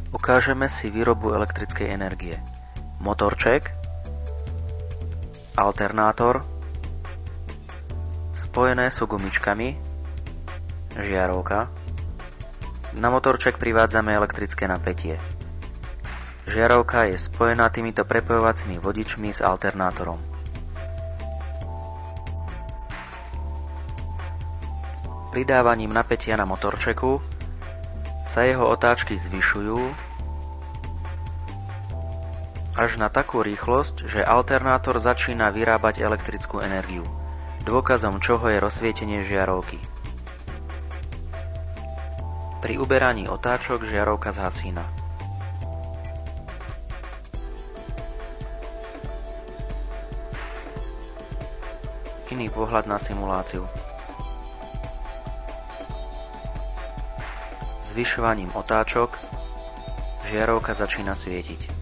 Ukážeme si výrobu elektrickej energie. Motorček, alternátor, spojené sú gumičkami, žiarovka. Na motorček privádzame elektrické napätie. Žiarovka je spojená týmito prepojovacími vodičmi s alternátorom. Pridávaním napätia na motorčeku sa jeho otáčky zvyšujú až na takú rýchlosť, že alternátor začína vyrábať elektrickú energiu, dôkazom čoho je rozsvietenie žiarovky. Pri uberaní otáčok žiarovka zhasína. Iný pohľad na simuláciu. Zvyšovaním otáčok žiarovka začína svietiť.